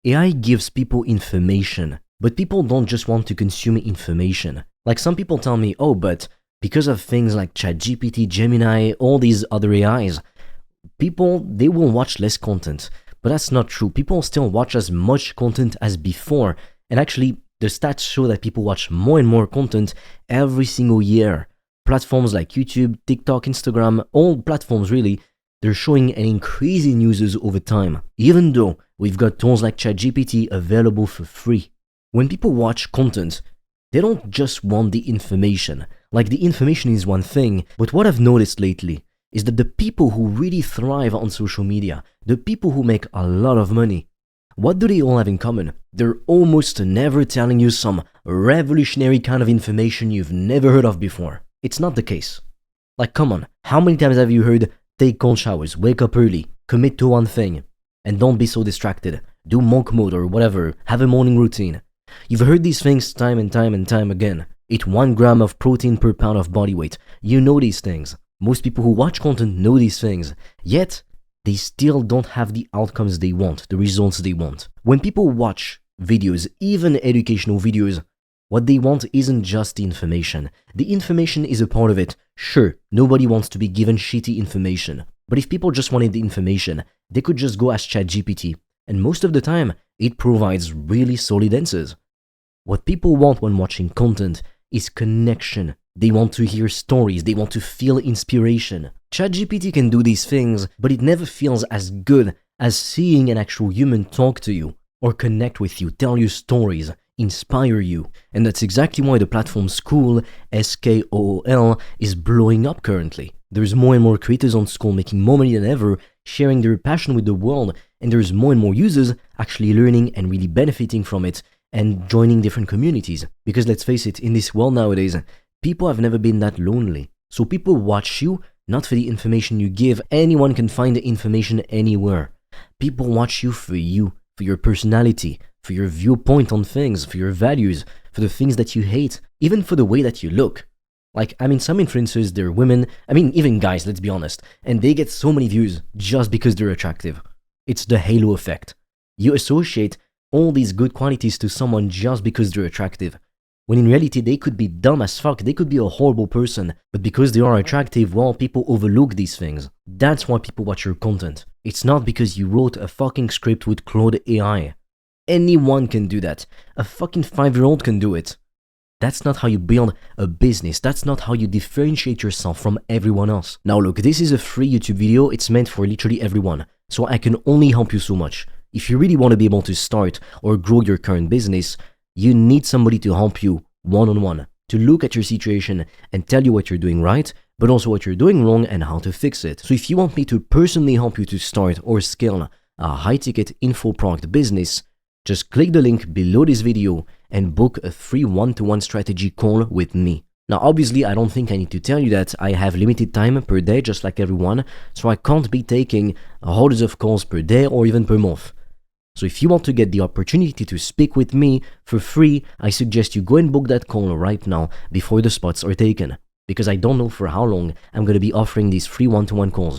AI gives people information, but people don't just want to consume information. Like some people tell me, oh, but because of things like ChatGPT, Gemini, all these other AIs, people, they will watch less content. But that's not true. People still watch as much content as before. And actually, the stats show that people watch more and more content every single year. Platforms like YouTube, TikTok, Instagram, all platforms really, they're showing an increase in users over time, even though we've got tools like ChatGPT available for free. When people watch content, they don't just want the information. Like the information is one thing, but what I've noticed lately is that the people who really thrive on social media, the people who make a lot of money, what do they all have in common? They're almost never telling you some revolutionary kind of information you've never heard of before. It's not the case. Like, come on, how many times have you heard, take cold showers, wake up early, commit to one thing, and don't be so distracted, do monk mode or whatever, have a morning routine. You've heard these things time and time and time again. Eat 1 gram of protein per pound of body weight. You know these things. Most people who watch content know these things, yet they still don't have the outcomes they want, the results they want. When people watch videos, even educational videos, what they want isn't just the information. The information is a part of it. Sure, nobody wants to be given shitty information, but if people just wanted the information, they could just go ask ChatGPT, and most of the time, it provides really solid answers. What people want when watching content is connection. They want to hear stories, they want to feel inspiration. ChatGPT can do these things, but it never feels as good as seeing an actual human talk to you, or connect with you, tell you stories, inspire you. And that's exactly why the platform Skool, Skool, is blowing up currently. There's more and more creators on Skool making more money than ever, sharing their passion with the world, and there's more and more users actually learning and really benefiting from it and joining different communities. Because let's face it, in this world nowadays, people have never been that lonely. So people watch you, not for the information you give. Anyone can find the information anywhere. People watch you, for your personality, for your viewpoint on things, for your values, for the things that you hate, even for the way that you look. Like, some influencers, they're women, even guys, let's be honest, and they get so many views just because they're attractive. It's the halo effect. You associate all these good qualities to someone just because they're attractive, when in reality they could be dumb as fuck, they could be a horrible person, but because they are attractive, well, people overlook these things. That's why people watch your content. It's not because you wrote a fucking script with Claude AI. Anyone can do that. A fucking 5-year-old can do it. That's not how you build a business. That's not how you differentiate yourself from everyone else. Now look, this is a free YouTube video. It's meant for literally everyone. So I can only help you so much. If you really want to be able to start or grow your current business, you need somebody to help you one-on-one, to look at your situation and tell you what you're doing right, but also what you're doing wrong and how to fix it. So if you want me to personally help you to start or scale a high-ticket info product business, just click the link below this video and book a free one-to-one strategy call with me. Now, obviously, I don't think I need to tell you that I have limited time per day, just like everyone, so I can't be taking hundreds of calls per day or even per month. So if you want to get the opportunity to speak with me for free, I suggest you go and book that call right now before the spots are taken, because I don't know for how long I'm going to be offering these free one-to-one calls.